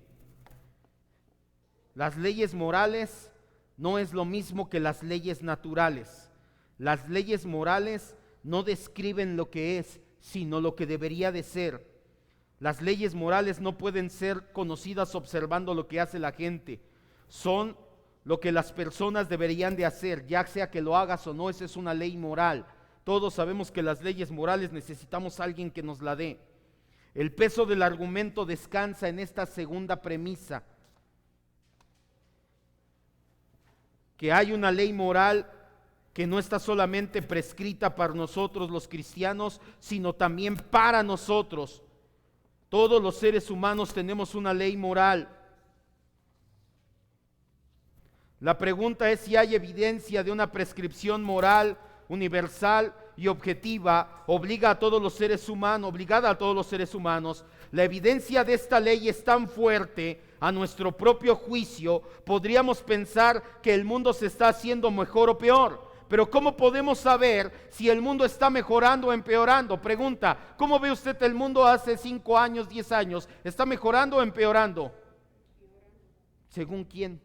S1: Las leyes morales no es lo mismo que las leyes naturales. Las leyes morales no describen lo que es, sino lo que debería de ser. Las leyes morales no pueden ser conocidas observando lo que hace la gente. Son lo que las personas deberían de hacer, ya sea que lo hagas o no. Esa es una ley moral. Todos sabemos que las leyes morales necesitamos a alguien que nos la dé. El peso del argumento descansa en esta segunda premisa, que hay una ley moral que no está solamente prescrita para nosotros los cristianos, sino también para nosotros. Todos los seres humanos tenemos una ley moral. La pregunta es si hay evidencia de una prescripción moral universal y objetiva obligada a todos los seres humanos, la evidencia de esta ley es tan fuerte, a nuestro propio juicio podríamos pensar que el mundo se está haciendo mejor o peor. Pero ¿cómo podemos saber si el mundo está mejorando o empeorando? Pregunta, ¿cómo ve usted el mundo hace 5 años, 10 años? ¿Está mejorando o empeorando? ¿Según quién?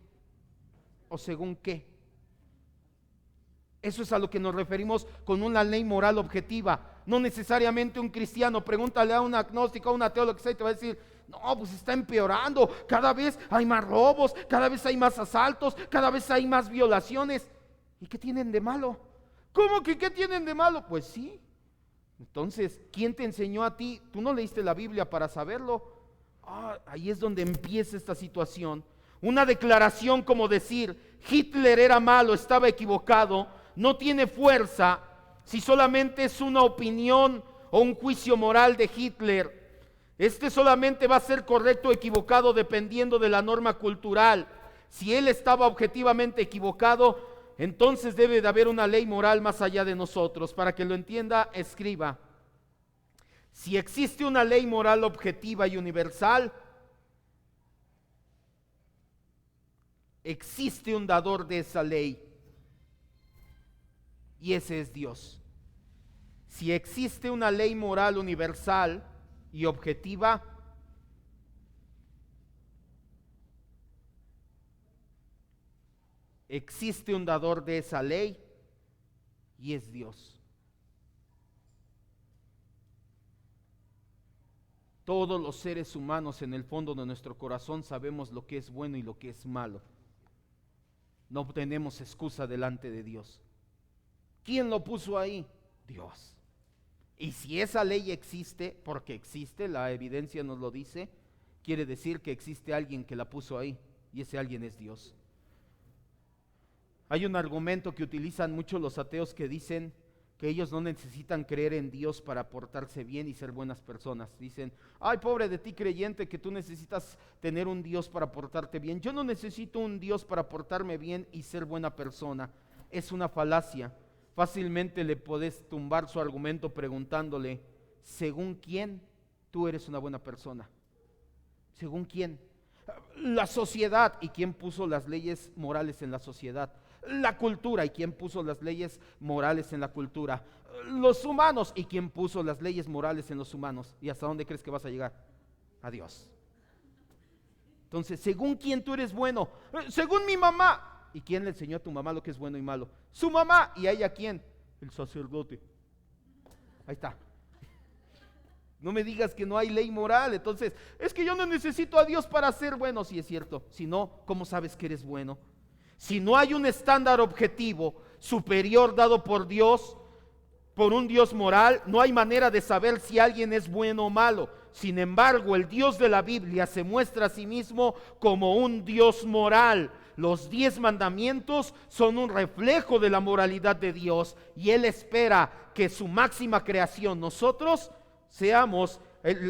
S1: ¿O según qué? Eso es a lo que nos referimos con una ley moral objetiva. No necesariamente un cristiano. Pregúntale a un agnóstico, a un ateo, lo que sea, y te va a decir, no, pues está empeorando. Cada vez hay más robos, cada vez hay más asaltos, cada vez hay más violaciones. ¿Y qué tienen de malo? ¿Cómo que qué tienen de malo? Pues sí. Entonces, ¿quién te enseñó a ti? ¿Tú no leíste la Biblia para saberlo? Ahí es donde empieza esta situación. Una declaración como decir, Hitler era malo, estaba equivocado, no tiene fuerza si solamente es una opinión o un juicio moral de Hitler. Este solamente va a ser correcto o equivocado dependiendo de la norma cultural. Si él estaba objetivamente equivocado, entonces debe de haber una ley moral más allá de nosotros. Para que lo entienda, escriba. Si existe una ley moral objetiva y universal, existe un dador de esa ley, y ese es Dios. Si existe una ley moral universal y objetiva, existe un dador de esa ley, y es Dios. Todos los seres humanos en el fondo de nuestro corazón sabemos lo que es bueno y lo que es malo. No tenemos excusa delante de Dios. ¿Quién lo puso ahí? Dios. Y si esa ley existe, porque existe, la evidencia nos lo dice, quiere decir que existe alguien que la puso ahí, y ese alguien es Dios. Hay un argumento que utilizan mucho los ateos que dicen que ellos no necesitan creer en Dios para portarse bien y ser buenas personas. Dicen, ay, pobre de ti creyente, que tú necesitas tener un Dios para portarte bien. Yo no necesito un Dios para portarme bien y ser buena persona. Es una falacia. Fácilmente le podés tumbar su argumento preguntándole, ¿según quién tú eres una buena persona? ¿Según quién? La sociedad. ¿Y quién puso las leyes morales en la sociedad? La cultura. ¿Y quién puso las leyes morales en la cultura? Los humanos. ¿Y quién puso las leyes morales en los humanos? ¿Y hasta dónde crees que vas a llegar? A Dios. Entonces, ¿según quién tú eres bueno? Según mi mamá. ¿Y quién le enseñó a tu mamá lo que es bueno y malo? Su mamá. ¿Y a ella quién? El sacerdote. Ahí está. No me digas que no hay ley moral. Entonces, es que yo no necesito a Dios para ser bueno. Sí, es cierto. Si no, ¿cómo sabes que eres bueno? Si no hay un estándar objetivo superior dado por Dios, por un Dios moral, no hay manera de saber si alguien es bueno o malo. Sin embargo, el Dios de la Biblia se muestra a sí mismo como un Dios moral. Los 10 mandamientos son un reflejo de la moralidad de Dios, y Él espera que su máxima creación, nosotros,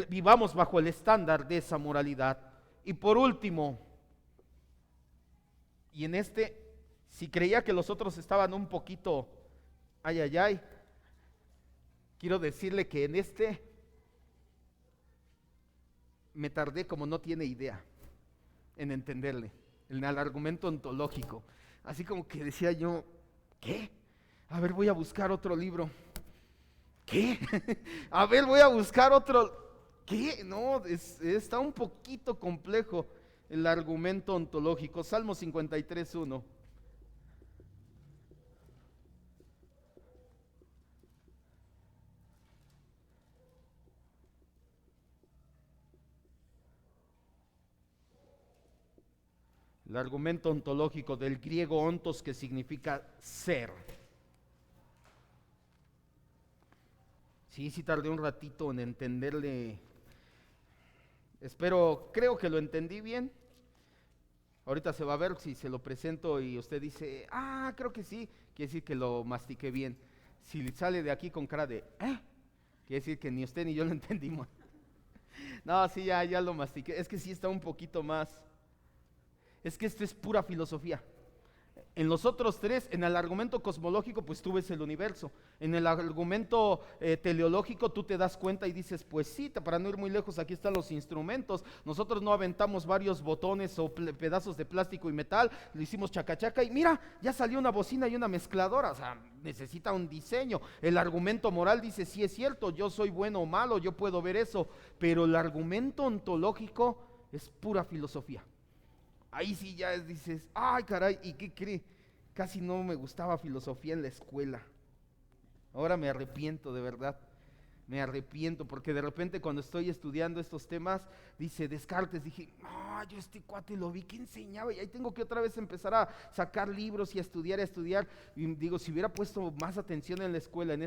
S1: vivamos bajo el estándar de esa moralidad. Y por último, y en si creía que los otros estaban un poquito, quiero decirle que en me tardé como no tiene idea en entenderle, en el argumento ontológico. Así como que decía yo, ¿qué? A ver, voy a buscar otro libro. ¿Qué? A ver, voy a buscar otro. ¿Qué? No, está un poquito complejo el argumento ontológico. Salmo 53:1. El argumento ontológico del griego ontos, que significa ser. Sí tardé un ratito en entenderle. Creo que lo entendí bien. Ahorita se va a ver si se lo presento y usted dice, creo que sí, quiere decir que lo mastiqué bien. Si sale de aquí con cara de, quiere decir que ni usted ni yo lo entendimos. No, sí, ya lo mastiqué. Es que sí está un poquito más. Es que esto es pura filosofía. En los otros tres, en el argumento cosmológico, pues tú ves el universo. En el argumento teleológico, tú te das cuenta y dices, pues sí, para no ir muy lejos, aquí están los instrumentos. Nosotros no aventamos varios botones o pedazos de plástico y metal, le hicimos chacachaca y mira, ya salió una bocina y una mezcladora. O sea, necesita un diseño. El argumento moral dice, sí es cierto, yo soy bueno o malo, yo puedo ver eso. Pero el argumento ontológico es pura filosofía. Ahí sí ya dices, ay caray, ¿y qué cree? Casi no me gustaba filosofía en la escuela. Ahora me arrepiento, de verdad. Me arrepiento porque de repente cuando estoy estudiando estos temas, dice Descartes, dije, yo este cuate lo vi que enseñaba y ahí tengo que otra vez empezar a sacar libros y a estudiar. Y digo, si hubiera puesto más atención en la escuela, en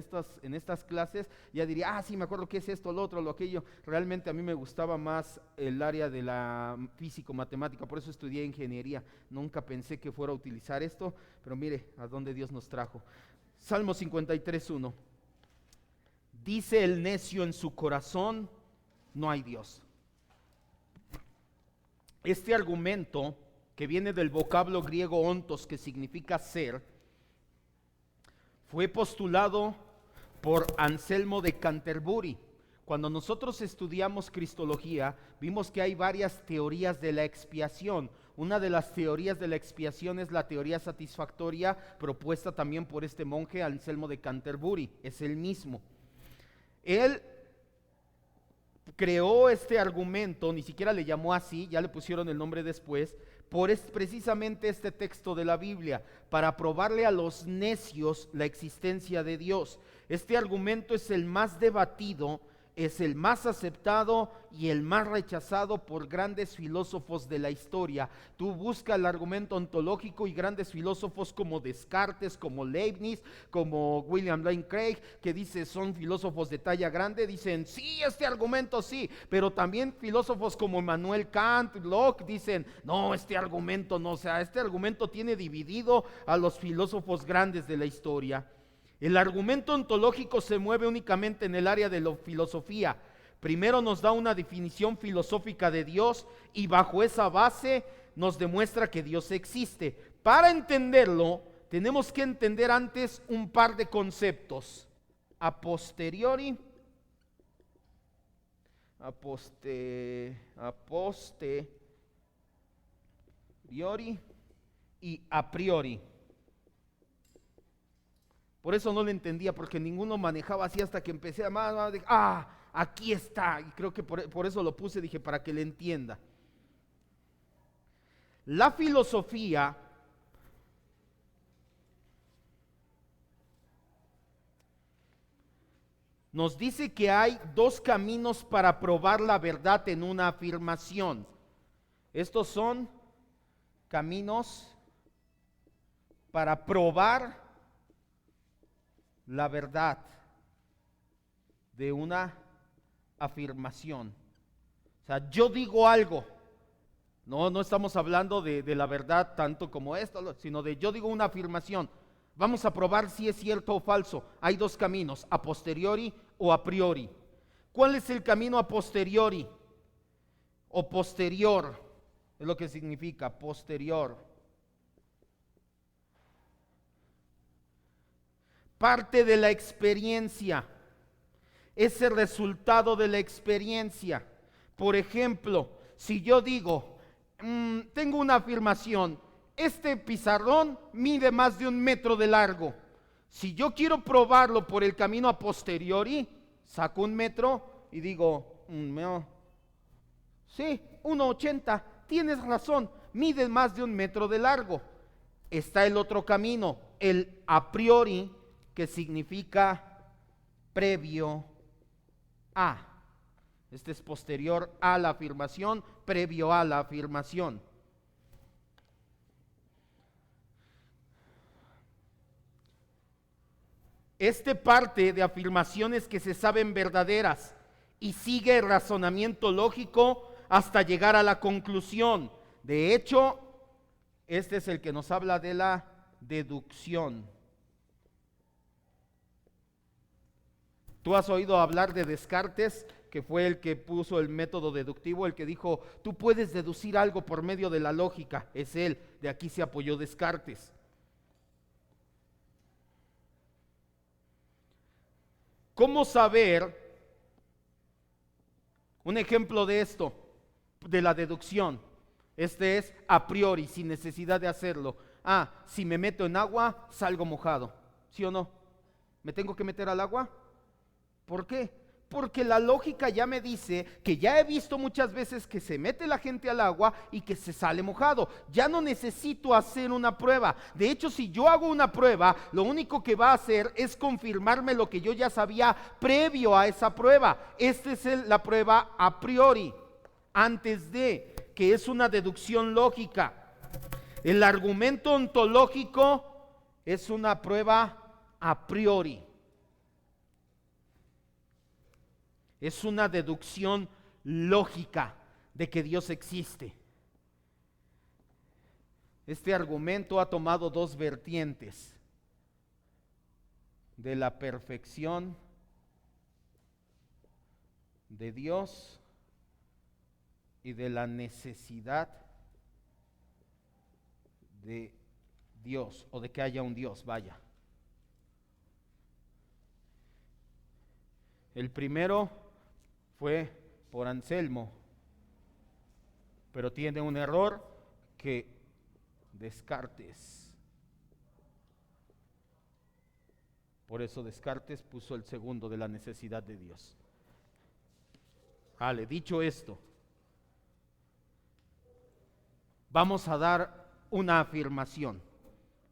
S1: estas clases, ya diría, sí, me acuerdo qué es esto, lo otro, lo aquello. Realmente a mí me gustaba más el área de la físico-matemática, por eso estudié ingeniería. Nunca pensé que fuera a utilizar esto, pero mire a dónde Dios nos trajo. Salmo 53:1. Dice el necio en su corazón, no hay Dios. Este argumento, que viene del vocablo griego ontos, que significa ser, fue postulado por Anselmo de Canterbury. Cuando nosotros estudiamos cristología, vimos que hay varias teorías de la expiación. Una de las teorías de la expiación es la teoría satisfactoria, propuesta también por este monje Anselmo de Canterbury. Es el mismo. Él creó este argumento, ni siquiera le llamó así, ya le pusieron el nombre después, precisamente este texto de la Biblia, para probarle a los necios la existencia de Dios. Este argumento es el más debatido, es el más aceptado y el más rechazado por grandes filósofos de la historia. Tú buscas el argumento ontológico y grandes filósofos como Descartes, como Leibniz, como William Lane Craig, que dice son filósofos de talla grande, dicen sí, este argumento sí, pero también filósofos como Immanuel Kant, Locke, dicen no, este argumento no, o sea, este argumento tiene dividido a los filósofos grandes de la historia. El argumento ontológico se mueve únicamente en el área de la filosofía. Primero nos da una definición filosófica de Dios y bajo esa base nos demuestra que Dios existe. Para entenderlo, tenemos que entender antes un par de conceptos. A posteriori y a priori. Por eso no lo entendía, porque ninguno manejaba así hasta que empecé a aquí está. Y creo que por eso lo puse, dije, para que le entienda. La filosofía nos dice que hay dos caminos para probar la verdad en una afirmación. Estos son caminos para probar la verdad de una afirmación. O sea, yo digo algo. No estamos hablando de la verdad tanto como esto, sino de yo digo una afirmación. Vamos a probar si es cierto o falso. Hay dos caminos, a posteriori o a priori. ¿Cuál es el camino a posteriori? O posterior, es lo que significa posterior. Parte de la experiencia, ese resultado de la experiencia. Por ejemplo, si yo digo, tengo una afirmación, este pizarrón mide más de 1 metro de largo. Si yo quiero probarlo por el camino a posteriori, saco 1 metro y digo, sí, 1,80, tienes razón, mide más de 1 metro de largo. Está el otro camino, el a priori, que significa previo a. Este es posterior a la afirmación, previo a la afirmación. Este parte de afirmaciones que se saben verdaderas y sigue el razonamiento lógico hasta llegar a la conclusión. De hecho, este es el que nos habla de la deducción. Tú has oído hablar de Descartes, que fue el que puso el método deductivo, el que dijo, tú puedes deducir algo por medio de la lógica. Es él, de aquí se apoyó Descartes. ¿Cómo saber? Un ejemplo de esto, de la deducción. Este es a priori, sin necesidad de hacerlo. Si me meto en agua, salgo mojado. ¿Sí o no? ¿Me tengo que meter al agua? ¿Por qué? Porque la lógica ya me dice que ya he visto muchas veces que se mete la gente al agua y que se sale mojado. Ya no necesito hacer una prueba. De hecho, si yo hago una prueba, lo único que va a hacer es confirmarme lo que yo ya sabía previo a esa prueba. Esta es la prueba a priori, antes de, que es una deducción lógica. El argumento ontológico es una prueba a priori. Es una deducción lógica de que Dios existe. Este argumento ha tomado dos vertientes: de la perfección de Dios y de la necesidad de Dios, o de que haya un Dios, vaya. El primero fue por Anselmo, pero tiene un error que Descartes. Por eso Descartes puso el segundo, de la necesidad de Dios. Vale, dicho esto, vamos a dar una afirmación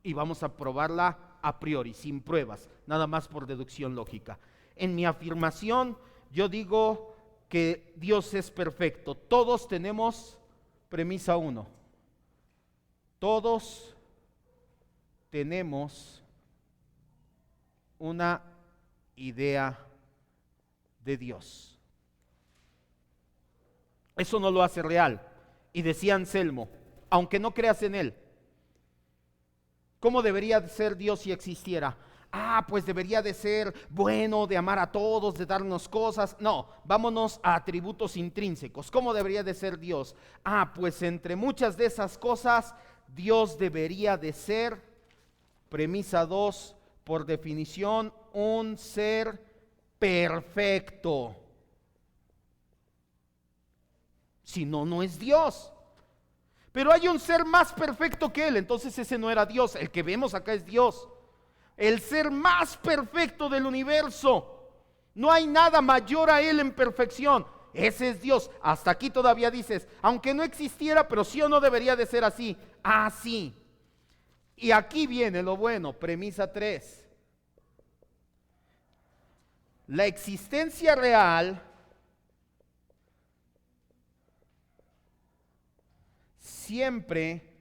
S1: y vamos a probarla a priori, sin pruebas, nada más por deducción lógica. En mi afirmación yo digo que Dios es perfecto. Todos tenemos premisa 1. Todos tenemos una idea de Dios. Eso no lo hace real. Y decía Anselmo, aunque no creas en Él, ¿cómo debería ser Dios si existiera? Pues debería de ser bueno, de amar a todos, de darnos cosas. No, vámonos a atributos intrínsecos. ¿Cómo debería de ser Dios? Pues entre muchas de esas cosas, Dios debería de ser, premisa 2, por definición, un ser perfecto. Si no, no es Dios. Pero hay un ser más perfecto que Él, entonces ese no era Dios. El que vemos acá es Dios. El ser más perfecto del universo. No hay nada mayor a Él en perfección. Ese es Dios. Hasta aquí todavía dices, aunque no existiera, pero sí o no debería de ser así. Sí. Y aquí viene lo bueno, premisa 3. La existencia real siempre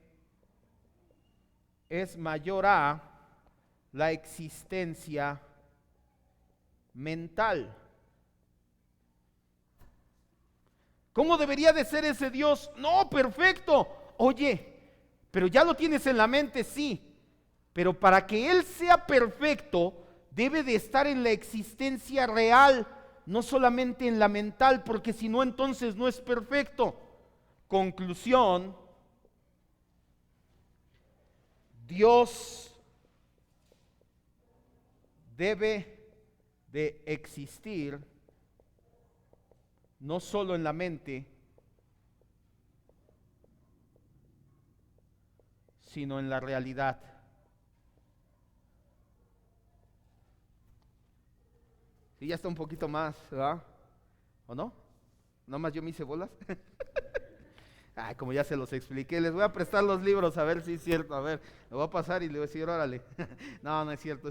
S1: es mayor a la existencia mental. ¿Cómo debería de ser ese Dios? No, perfecto. Oye, pero ya lo tienes en la mente, sí. Pero para que Él sea perfecto, debe de estar en la existencia real, no solamente en la mental, porque si no, entonces no es perfecto. Conclusión: Dios debe de existir no solo en la mente, sino en la realidad. Sí, ya está un poquito más, ¿verdad? ¿O no? ¿No más yo me hice bolas? Como ya se los expliqué, les voy a prestar los libros a ver si es cierto. A ver, lo voy a pasar y le voy a decir, órale. No es cierto,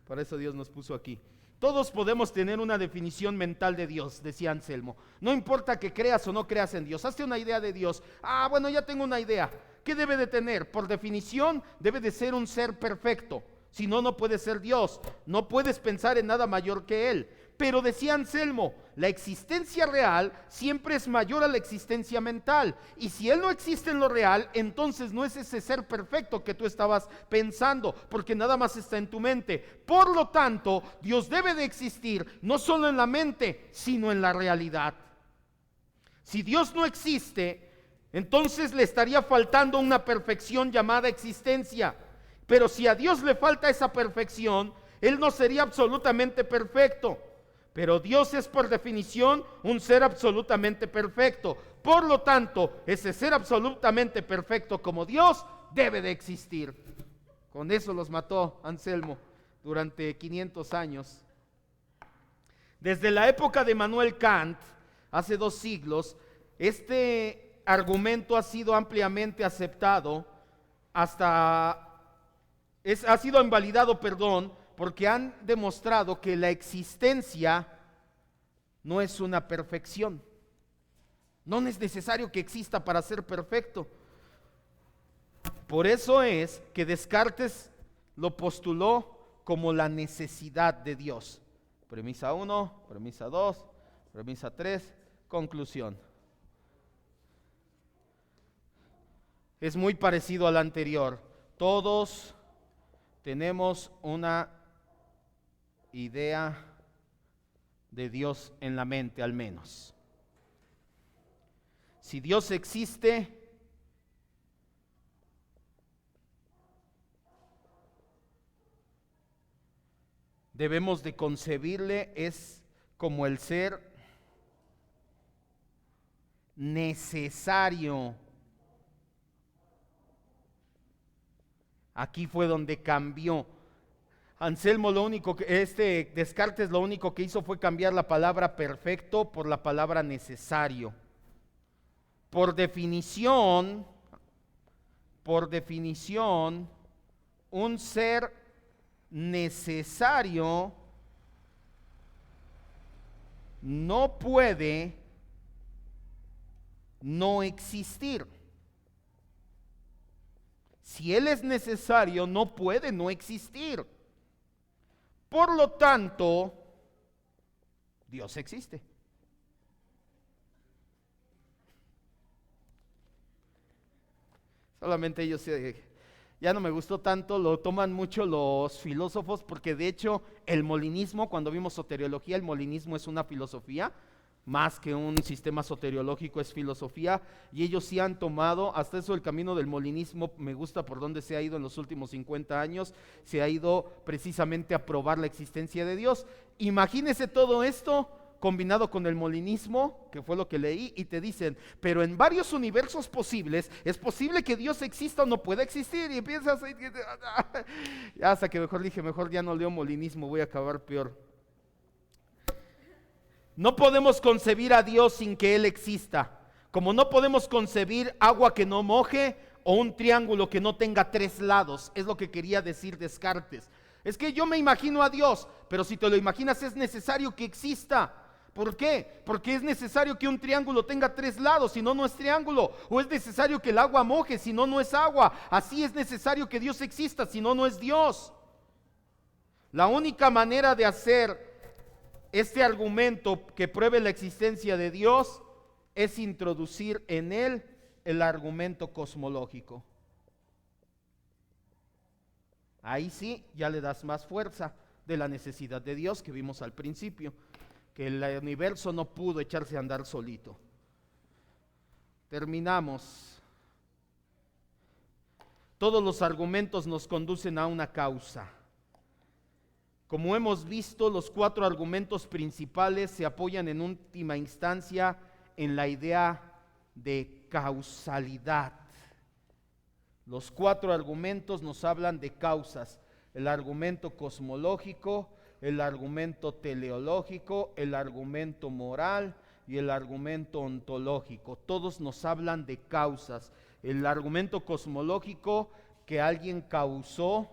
S1: por eso Dios nos puso aquí. Todos podemos tener una definición mental de Dios, decía Anselmo. No importa que creas o no creas en Dios, hazte una idea de Dios. Bueno, ya tengo una idea. ¿Qué debe de tener? Por definición, debe de ser un ser perfecto. Si no, no puede ser Dios. No puedes pensar en nada mayor que Él. Pero decía Anselmo, la existencia real siempre es mayor a la existencia mental. Y si Él no existe en lo real, entonces no es ese ser perfecto que tú estabas pensando, porque nada más está en tu mente. Por lo tanto, Dios debe de existir no solo en la mente, sino en la realidad. Si Dios no existe, entonces le estaría faltando una perfección llamada existencia. Pero si a Dios le falta esa perfección, Él no sería absolutamente perfecto, pero Dios es por definición un ser absolutamente perfecto. Por lo tanto, ese ser absolutamente perfecto como Dios debe de existir. Con eso los mató Anselmo durante 500 años. Desde la época de Immanuel Kant, hace 2 siglos, este argumento ha sido ampliamente aceptado, ha sido invalidado, porque han demostrado que la existencia no es una perfección. No es necesario que exista para ser perfecto. Por eso es que Descartes lo postuló como la necesidad de Dios. Premisa 1, premisa 2, premisa 3, conclusión. Es muy parecido al anterior. Todos tenemos una idea de Dios en la mente, al menos. Si Dios existe, debemos de concebirle es como el ser necesario. Aquí fue donde cambió. Anselmo Descartes lo único que hizo fue cambiar la palabra perfecto por la palabra necesario. Por definición, un ser necesario no puede no existir. Si Él es necesario, no puede no existir. Por lo tanto, Dios existe. Solamente ellos ya no me gustó tanto, lo toman mucho los filósofos, porque de hecho el molinismo, cuando vimos soteriología, el molinismo es una filosofía, más que un sistema soteriológico, es filosofía, y ellos sí han tomado, hasta eso el camino del molinismo me gusta por donde se ha ido en los últimos 50 años, se ha ido precisamente a probar la existencia de Dios. Imagínese todo esto combinado con el molinismo, que fue lo que leí, y te dicen, pero en varios universos posibles, es posible que Dios exista o no pueda existir, y piensas, hasta que mejor ya no leo molinismo, voy a acabar peor. No podemos concebir a Dios sin que Él exista, como no podemos concebir agua que no moje o un triángulo que no tenga 3 lados, es lo que quería decir Descartes. Es que yo me imagino a Dios, pero si te lo imaginas es necesario que exista. ¿Por qué? Porque es necesario que un triángulo tenga 3 lados, si no, no es triángulo. O es necesario que el agua moje, si no, no es agua. Así es necesario que Dios exista, si no, no es Dios. La única manera de hacer este argumento que pruebe la existencia de Dios es introducir en él el argumento cosmológico. Ahí sí ya le das más fuerza de la necesidad de Dios que vimos al principio, que el universo no pudo echarse a andar solito. Terminamos. Todos los argumentos nos conducen a una causa. Como hemos visto, los 4 argumentos principales se apoyan en última instancia en la idea de causalidad. Los 4 argumentos nos hablan de causas: el argumento cosmológico, el argumento teleológico, el argumento moral y el argumento ontológico. Todos nos hablan de causas. El argumento cosmológico, que alguien causó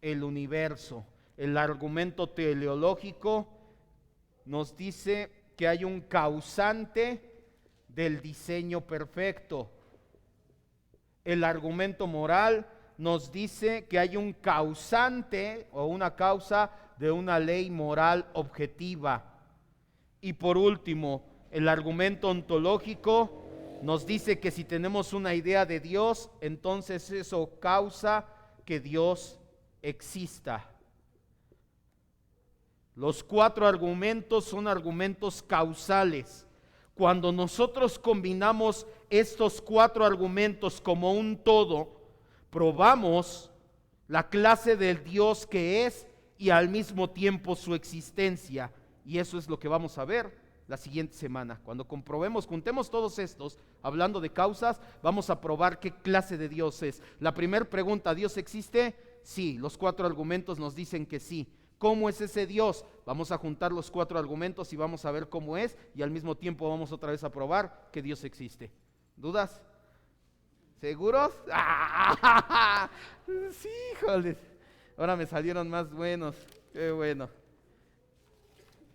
S1: el universo. El argumento teleológico nos dice que hay un causante del diseño perfecto. El argumento moral nos dice que hay un causante o una causa de una ley moral objetiva. Y por último, el argumento ontológico nos dice que si tenemos una idea de Dios, entonces eso causa que Dios exista. Los 4 argumentos son argumentos causales. Cuando nosotros combinamos estos 4 argumentos como un todo, probamos la clase del Dios que es y al mismo tiempo su existencia. Y eso es lo que vamos a ver la siguiente semana. Cuando comprobemos, juntemos todos estos, hablando de causas, vamos a probar qué clase de Dios es. La primera pregunta, ¿Dios existe? Sí, los 4 argumentos nos dicen que sí. ¿Cómo es ese Dios? Vamos a juntar los 4 argumentos y vamos a ver cómo es, y al mismo tiempo vamos otra vez a probar que Dios existe. ¿Dudas? ¿Seguros? ¡Ah! Sí, híjoles. Ahora me salieron más buenos. Qué bueno.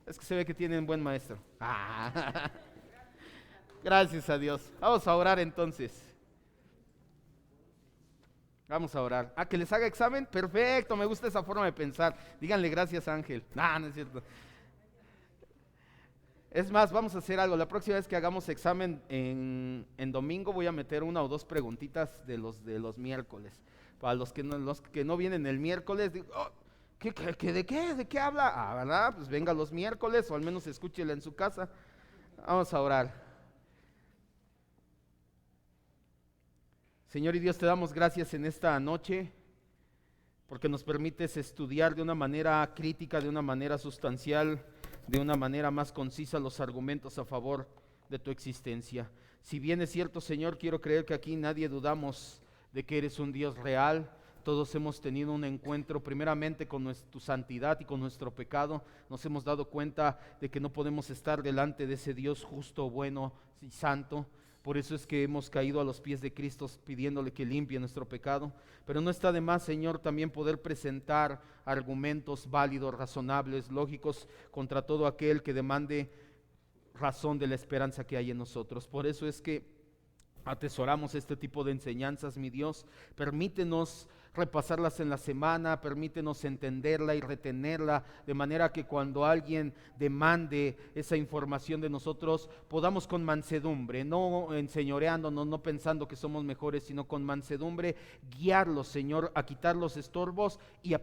S1: Es que se ve que tienen buen maestro. ¡Ah! Gracias a Dios. Vamos a orar entonces. Vamos a orar. ¿Que les haga examen? Perfecto, me gusta esa forma de pensar. Díganle gracias, Ángel. No es cierto. Es más, vamos a hacer algo. La próxima vez que hagamos examen en domingo, voy a meter 1 o 2 preguntitas de los miércoles. Para los que no vienen el miércoles, digo, oh, ¿de qué? ¿De qué habla? ¿Verdad? Pues venga los miércoles, o al menos escúchela en su casa. Vamos a orar. Señor y Dios, te damos gracias en esta noche, porque nos permites estudiar de una manera crítica, de una manera sustancial, de una manera más concisa los argumentos a favor de tu existencia. Si bien es cierto, Señor, quiero creer que aquí nadie dudamos de que eres un Dios real. Todos hemos tenido un encuentro primeramente con tu santidad y con nuestro pecado. Nos hemos dado cuenta de que no podemos estar delante de ese Dios justo, bueno y santo. Por eso es que hemos caído a los pies de Cristo pidiéndole que limpie nuestro pecado. Pero no está de más, Señor, también poder presentar argumentos válidos, razonables, lógicos contra todo aquel que demande razón de la esperanza que hay en nosotros. Por eso es que atesoramos este tipo de enseñanzas, mi Dios. Permítenos repasarlas en la semana, permítenos entenderla y retenerla, de manera que cuando alguien demande esa información de nosotros, podamos con mansedumbre, no enseñoreándonos, no pensando que somos mejores, sino con mansedumbre, guiarlos, Señor, a quitar los estorbos y a